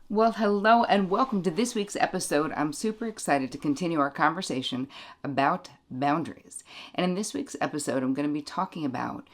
Well, hello and welcome to this week's episode. I'm super excited to continue our conversation about boundaries. And in this week's episode, I'm going to be talking about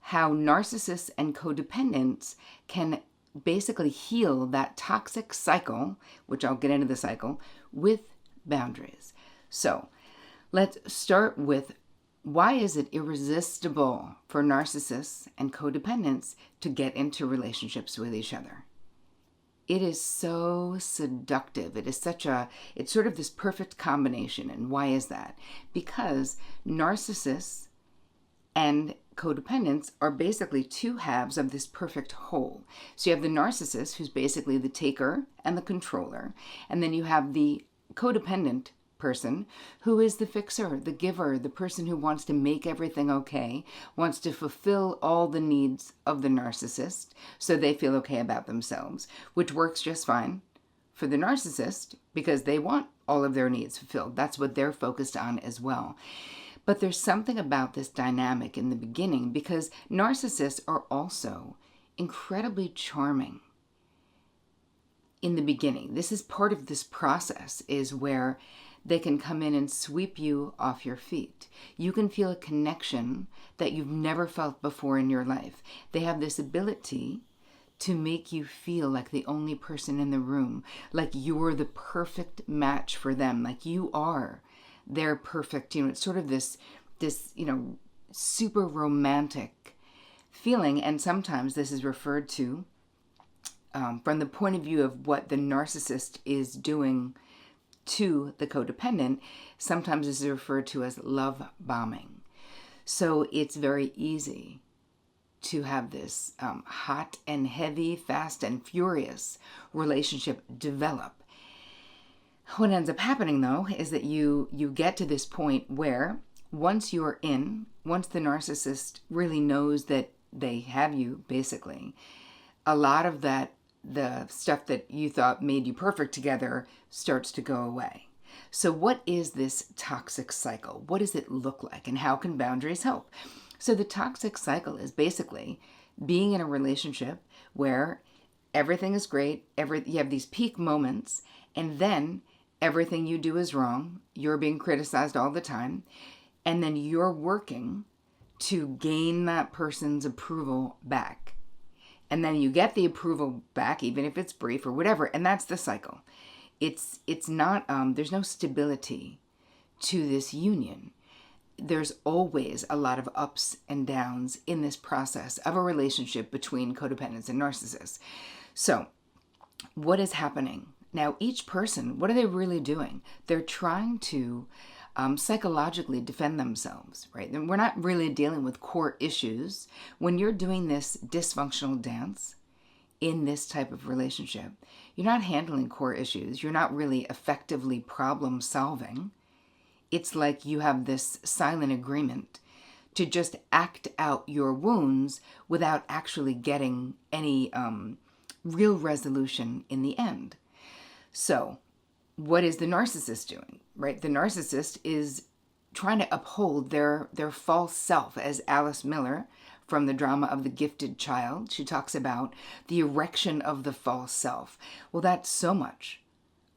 how narcissists and codependents can basically heal that toxic cycle, which I'll get into the cycle, with boundaries. So let's start with, why is it irresistible for narcissists and codependents to get into relationships with each other? It is so seductive. It's sort of this perfect combination. And why is that? Because narcissists and codependents are basically two halves of this perfect whole. So you have the narcissist, who's basically the taker and the controller. And then you have the codependent person who is the fixer, the giver, the person who wants to make everything okay, wants to fulfill all the needs of the narcissist so they feel okay about themselves, which works just fine for the narcissist because they want all of their needs fulfilled. That's what they're focused on as well. But there's something about this dynamic in the beginning because narcissists are also incredibly charming in the beginning. This is part of this process, is where they can come in and sweep you off your feet. You can feel a connection that you've never felt before in your life. They have this ability to make you feel like the only person in the room, like you're the perfect match for them, like you are their perfect, it's sort of this super romantic feeling. And sometimes this is referred to from the point of view of what the narcissist is doing to the codependent. Sometimes this is referred to as love bombing. So it's very easy to have this hot and heavy, fast and furious relationship develop. What ends up happening, though, is that you get to this point where once the narcissist really knows that they have you, basically, a lot of that, the stuff that you thought made you perfect together, starts to go away. So what is this toxic cycle? What does it look like? And how can boundaries help? So the toxic cycle is basically being in a relationship where everything is great, you have these peak moments, and then everything you do is wrong. You're being criticized all the time. And then you're working to gain that person's approval back. And then you get the approval back, even if it's brief or whatever. And that's the cycle. It's not, there's no stability to this union. There's always a lot of ups and downs in this process of a relationship between codependents and narcissists. So what is happening? Now, each person, what are they really doing? They're trying to psychologically defend themselves, right? And we're not really dealing with core issues. When you're doing this dysfunctional dance in this type of relationship, you're not handling core issues. You're not really effectively problem solving. It's like you have this silent agreement to just act out your wounds without actually getting any real resolution in the end. So what is the narcissist doing, right? The narcissist is trying to uphold their false self, as Alice Miller from the drama of The Gifted Child, she talks about the erection of the false self. Well, that's so much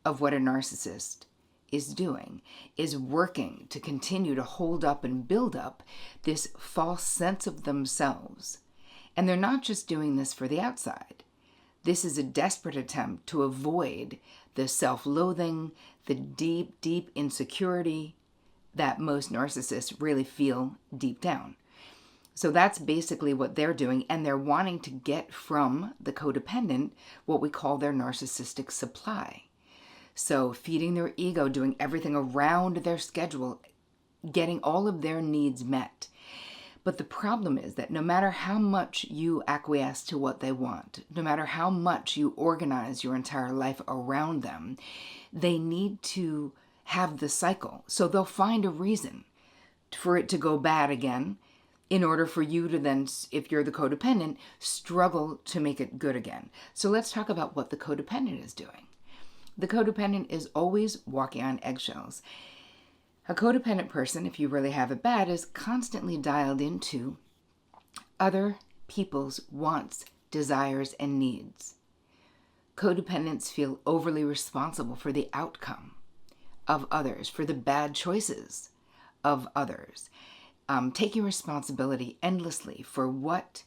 of what a narcissist is doing, is working to continue to hold up and build up this false sense of themselves. And they're not just doing this for the outside. This is a desperate attempt to avoid the self-loathing, the deep, deep insecurity that most narcissists really feel deep down. So that's basically what they're doing, and they're wanting to get from the codependent what we call their narcissistic supply. So feeding their ego, doing everything around their schedule, getting all of their needs met. But the problem is that no matter how much you acquiesce to what they want, no matter how much you organize your entire life around them, they need to have the cycle. So they'll find a reason for it to go bad again in order for you to then, if you're the codependent, struggle to make it good again. So let's talk about what the codependent is doing. The codependent is always walking on eggshells. A codependent person, if you really have it bad, is constantly dialed into other people's wants, desires, and needs. Codependents feel overly responsible for the outcome of others, for the bad choices of others, taking responsibility endlessly for what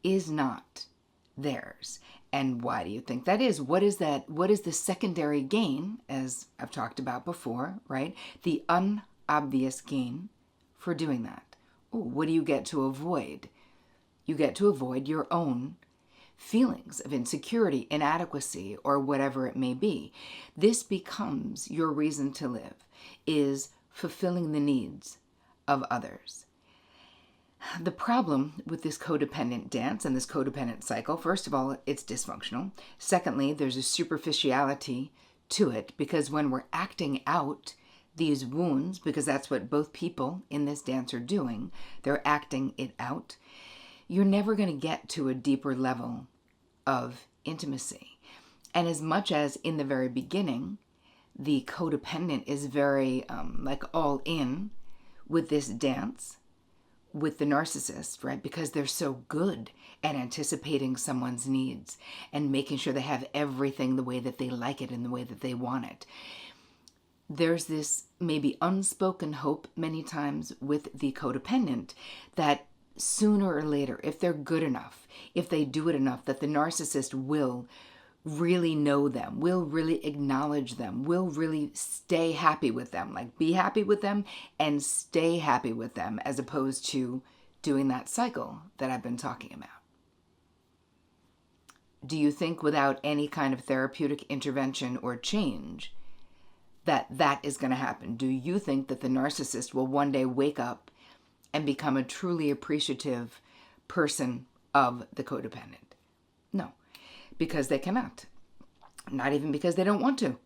is not theirs. And why do you think that is? What is that? What is the secondary gain, as I've talked about before, right? The unobvious gain for doing that. Ooh, what do you get to avoid? You get to avoid your own feelings of insecurity, inadequacy, or whatever it may be. This becomes your reason to live, is fulfilling the needs of others. The problem with this codependent dance and this codependent cycle, first of all, it's dysfunctional. Secondly, there's a superficiality to it, because when we're acting out these wounds, because that's what both people in this dance are doing, they're acting it out, you're never going to get to a deeper level of intimacy. And as much as in the very beginning, the codependent is very all in with this dance with the narcissist, right? Because they're so good at anticipating someone's needs and making sure they have everything the way that they like it and the way that they want it. There's this maybe unspoken hope many times with the codependent that sooner or later, if they're good enough, if they do it enough, that the narcissist will really know them, will really acknowledge them, will really stay happy with them, like be happy with them and stay happy with them, as opposed to doing that cycle that I've been talking about. Do you think without any kind of therapeutic intervention or change that is going to happen? Do you think that the narcissist will one day wake up and become a truly appreciative person of the codependent? No, because they cannot. Not even because they don't want to.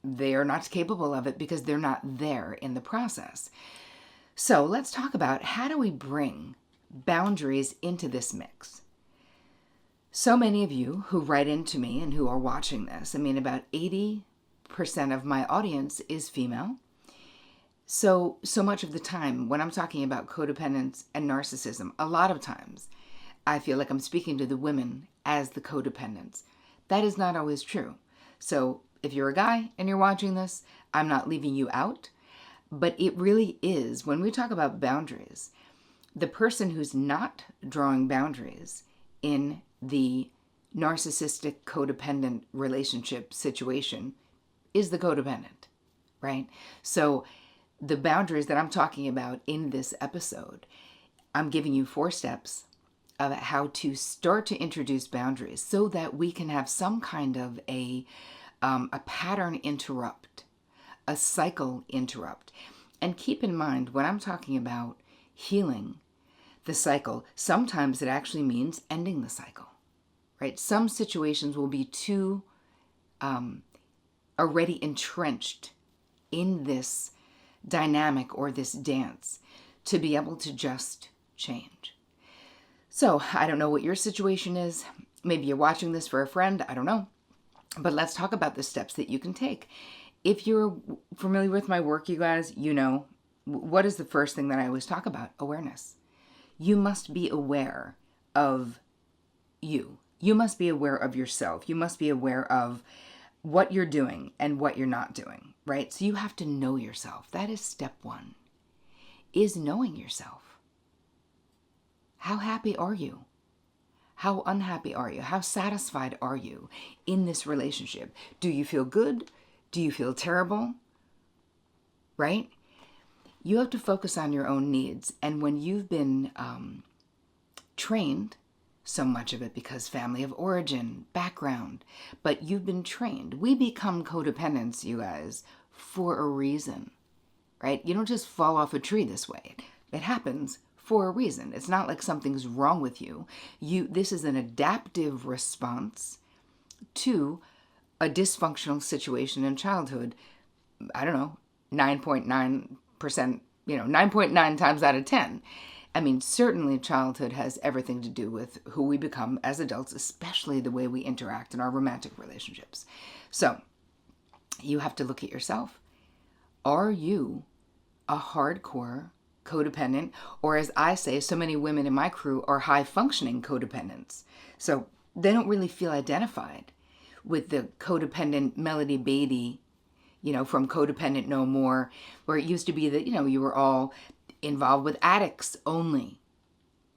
They are not capable of it because they're not there in the process. So let's talk about, how do we bring boundaries into this mix? So many of you who write into me and who are watching this, about 80% of my audience is female. So much of the time when I'm talking about codependence and narcissism, a lot of times I feel like I'm speaking to the women as the codependents. That is not always true. So if you're a guy and you're watching this, I'm not leaving you out, but it really is, when we talk about boundaries, the person who's not drawing boundaries in the narcissistic codependent relationship situation is the codependent, right? So the boundaries that I'm talking about in this episode, I'm giving you 4 steps of how to start to introduce boundaries so that we can have some kind of a pattern interrupt, a cycle interrupt. And keep in mind, when I'm talking about healing the cycle, sometimes it actually means ending the cycle, right? Some situations will be too already entrenched in this dynamic or this dance to be able to just change. So I don't know what your situation is. Maybe you're watching this for a friend. I don't know. But let's talk about the steps that you can take. If you're familiar with my work, you guys, you know, what is the first thing that I always talk about? Awareness. You must be aware of you. You must be aware of yourself. You must be aware of what you're doing and what you're not doing, right? So you have to know yourself. That is step 1, is knowing yourself. How happy are you? How unhappy are you? How satisfied are you in this relationship? Do you feel good? Do you feel terrible? Right? You have to focus on your own needs. And when you've been trained, so much of it because family of origin, background, but you've been trained. We become codependents, you guys, for a reason, right? You don't just fall off a tree this way. It happens for a reason. It's not like something's wrong with you. This is an adaptive response to a dysfunctional situation in childhood. I don't know, 9.9%, 9.9 times out of 10. Certainly childhood has everything to do with who we become as adults, especially the way we interact in our romantic relationships. So you have to look at yourself. Are you a hardcore codependent? Or as I say, so many women in my crew are high functioning codependents. So they don't really feel identified with the codependent Melody Beattie, from Codependent No More, where it used to be that, you were all involved with addicts only.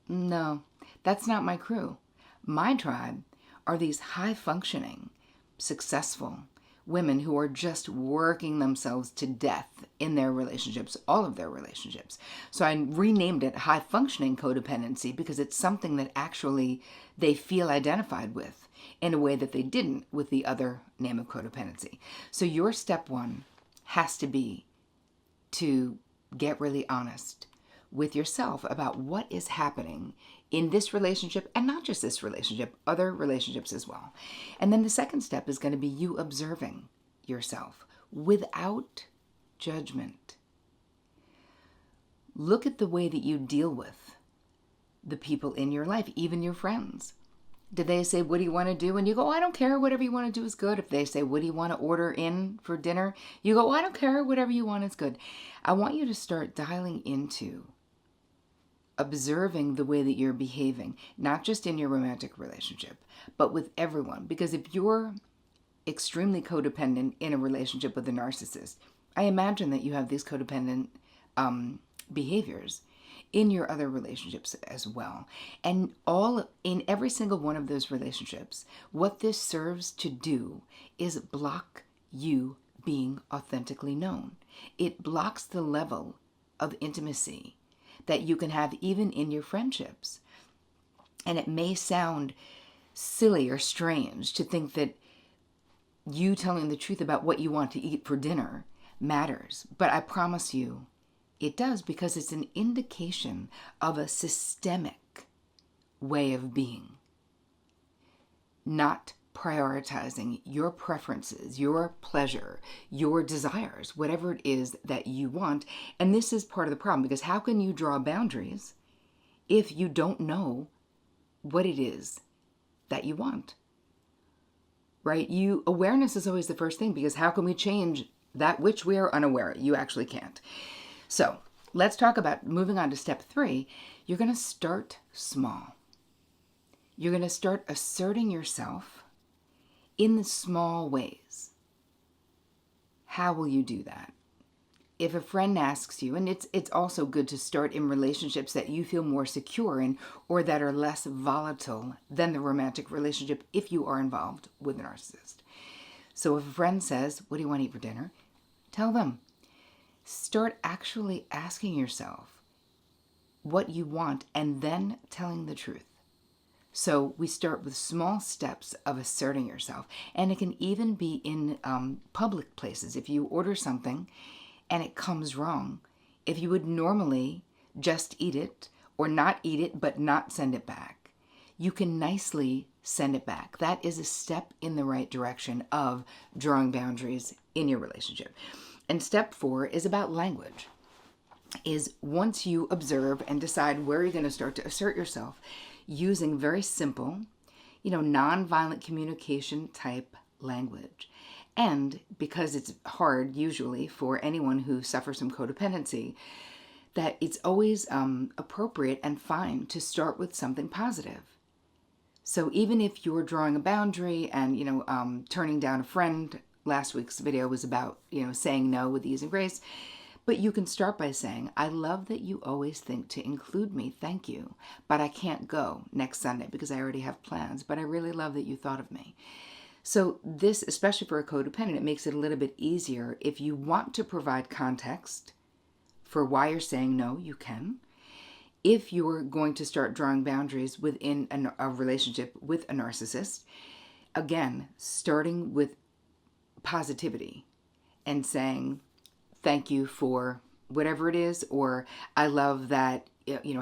No, that's not my crew. My tribe are these high-functioning, successful women who are just working themselves to death in their relationships, all of their relationships. So I renamed it high-functioning codependency because it's something that actually they feel identified with in a way that they didn't with the other name of codependency. So your step one has to be to get really honest with yourself about what is happening in this relationship, and not just this relationship, other relationships as well. And then the second step is going to be you observing yourself without judgment. Look at the way that you deal with the people in your life, even your friends. Did they say, what do you want to do? And you go, I don't care. Whatever you want to do is good. If they say, what do you want to order in for dinner? You go, I don't care. Whatever you want is good. I want you to start dialing into observing the way that you're behaving, not just in your romantic relationship, but with everyone. Because if you're extremely codependent in a relationship with a narcissist, I imagine that you have these codependent behaviors in your other relationships as well. And in every single one of those relationships, what this serves to do is block you being authentically known. It blocks the level of intimacy that you can have even in your friendships. And it may sound silly or strange to think that you telling the truth about what you want to eat for dinner matters. But I promise you, it does, because it's an indication of a systemic way of being. Not prioritizing your preferences, your pleasure, your desires, whatever it is that you want. And this is part of the problem, because how can you draw boundaries if you don't know what it is that you want? Right? Awareness is always the first thing, because how can we change that which we are unaware? You actually can't. So let's talk about moving on to step 3. You're going to start small. You're going to start asserting yourself in the small ways. How will you do that? If a friend asks you, and it's also good to start in relationships that you feel more secure in, or that are less volatile than the romantic relationship if you are involved with a narcissist. So if a friend says, what do you want to eat for dinner? Tell them. Start actually asking yourself what you want and then telling the truth. So we start with small steps of asserting yourself. And it can even be in public places. If you order something and it comes wrong, if you would normally just eat it or not eat it but not send it back, you can nicely send it back. That is a step in the right direction of drawing boundaries in your relationship. And step 4 is about language. Is once you observe and decide where you're going to start to assert yourself, using very simple, nonviolent communication type language. And because it's hard usually for anyone who suffers from codependency, that it's always appropriate and fine to start with something positive. So even if you're drawing a boundary and, turning down a friend, last week's video was about, saying no with ease and grace. But you can start by saying, I love that you always think to include me. Thank you. But I can't go next Sunday because I already have plans. But I really love that you thought of me. So this, especially for a codependent, it makes it a little bit easier. If you want to provide context for why you're saying no, you can. If you're going to start drawing boundaries within a relationship with a narcissist, again, starting with positivity and saying, thank you for whatever it is, or I love that,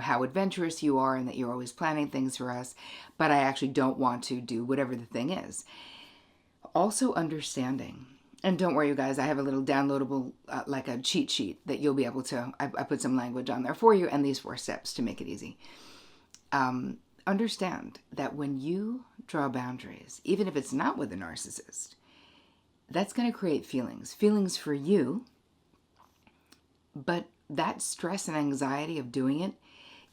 how adventurous you are and that you're always planning things for us, but I actually don't want to do whatever the thing is. Also understanding, and don't worry you guys, I have a little downloadable, like a cheat sheet that you'll be able to, I put some language on there for you and these 4 steps to make it easy. Understand that when you draw boundaries, even if it's not with a narcissist, that's going to create feelings for you. But that stress and anxiety of doing it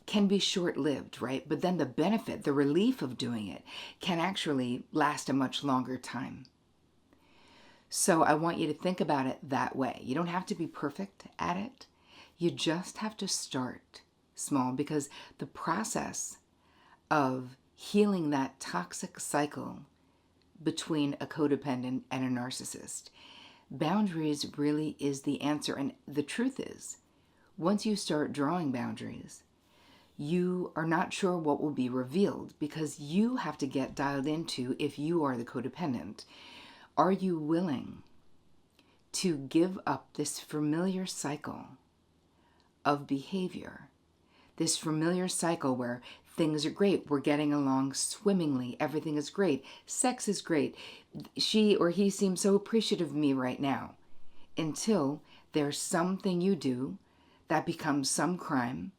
can be short-lived, right? But then the benefit, the relief of doing it can actually last a much longer time. So I want you to think about it that way. You don't have to be perfect at it. You just have to start small, because the process of healing that toxic cycle between a codependent and a narcissist, boundaries really is the answer. And the truth is, once you start drawing boundaries, you are not sure what will be revealed, because you have to get dialed into, if you are the codependent, are you willing to give up this familiar cycle of behavior, this familiar cycle where things are great, we're getting along swimmingly, everything is great, sex is great, she or he seems so appreciative of me right now, until there's something you do that becomes some crime,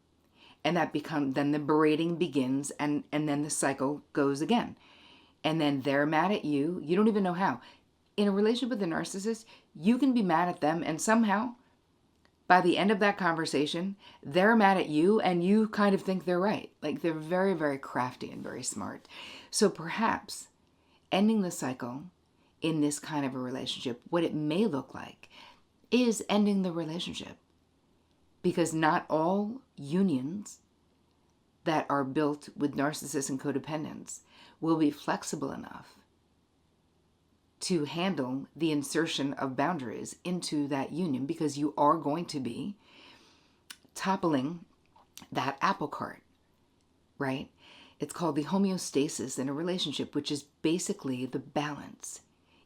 and then the berating begins, and then the cycle goes again. And then they're mad at you. You don't even know how. In a relationship with a narcissist, you can be mad at them, and somehow, by the end of that conversation, they're mad at you, and you kind of think they're right. Like, they're very, very crafty and very smart. So perhaps ending the cycle in this kind of a relationship, what it may look like, is ending the relationship. Because not all unions that are built with narcissists and codependents will be flexible enough to handle the insertion of boundaries into that union, because you are going to be toppling that apple cart, right? It's called the homeostasis in a relationship, which is basically the balance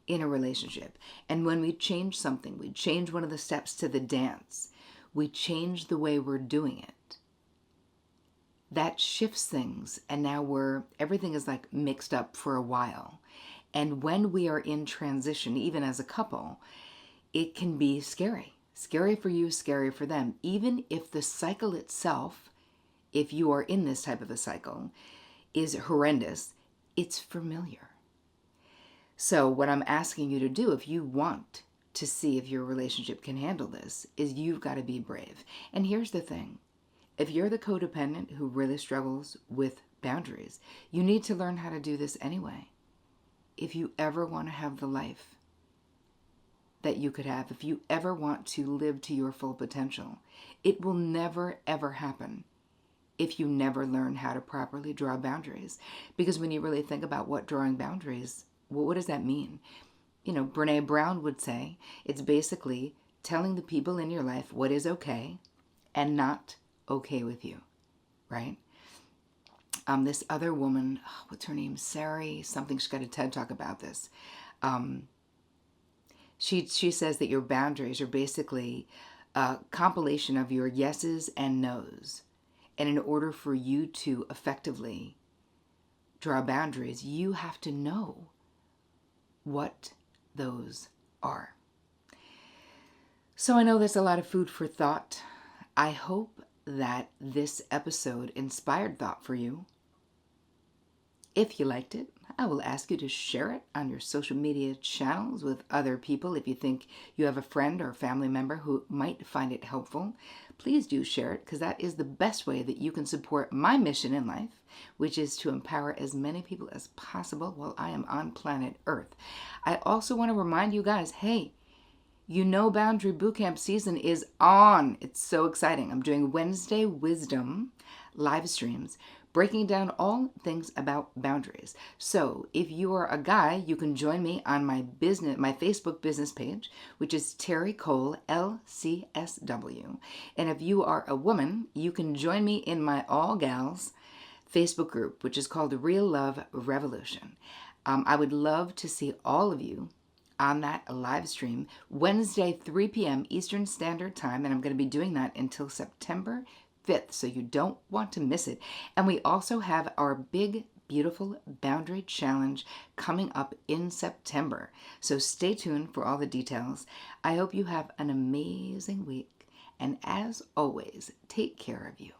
in a relationship. And when we change something, we change one of the steps to the dance, we change the way we're doing it, that shifts things, and now everything is like mixed up for a while. And when we are in transition, even as a couple, it can be scary. Scary for you, scary for them. Even if the cycle itself, if you are in this type of a cycle, is horrendous, it's familiar. So what I'm asking you to do, if you want to see if your relationship can handle this, is you've got to be brave. And here's the thing. If you're the codependent who really struggles with boundaries, you need to learn how to do this anyway. If you ever want to have the life that you could have, if you ever want to live to your full potential, it will never, ever happen if you never learn how to properly draw boundaries. Because when you really think about what drawing boundaries, what does that mean? You know, Brene Brown would say, it's basically telling the people in your life what is okay and not okay with you, right? This other woman, what's her name? Terri something. She's got a TED Talk about this. She says that your boundaries are basically a compilation of your yeses and nos. And in order for you to effectively draw boundaries, you have to know what those are. So I know there's a lot of food for thought. I hope that this episode inspired thought for you. If you liked it, I will ask you to share it on your social media channels with other people. If you think you have a friend or a family member who might find it helpful, please do share it, because that is the best way that you can support my mission in life, which is to empower as many people as possible while I am on planet Earth. I also want to remind you guys, hey, you know Boundary Bootcamp season is on. It's so exciting. I'm doing Wednesday Wisdom live streams, breaking down all things about boundaries. So if you are a guy, you can join me on my Facebook business page, which is Terri Cole, LCSW. And if you are a woman, you can join me in my All Gals Facebook group, which is called the Real Love Revolution. I would love to see all of you on that live stream Wednesday, 3 p.m. Eastern Standard Time. And I'm going to be doing that until September 5th, so you don't want to miss it. And we also have our big, beautiful boundary challenge coming up in September. So stay tuned for all the details. I hope you have an amazing week. And as always, take care of you.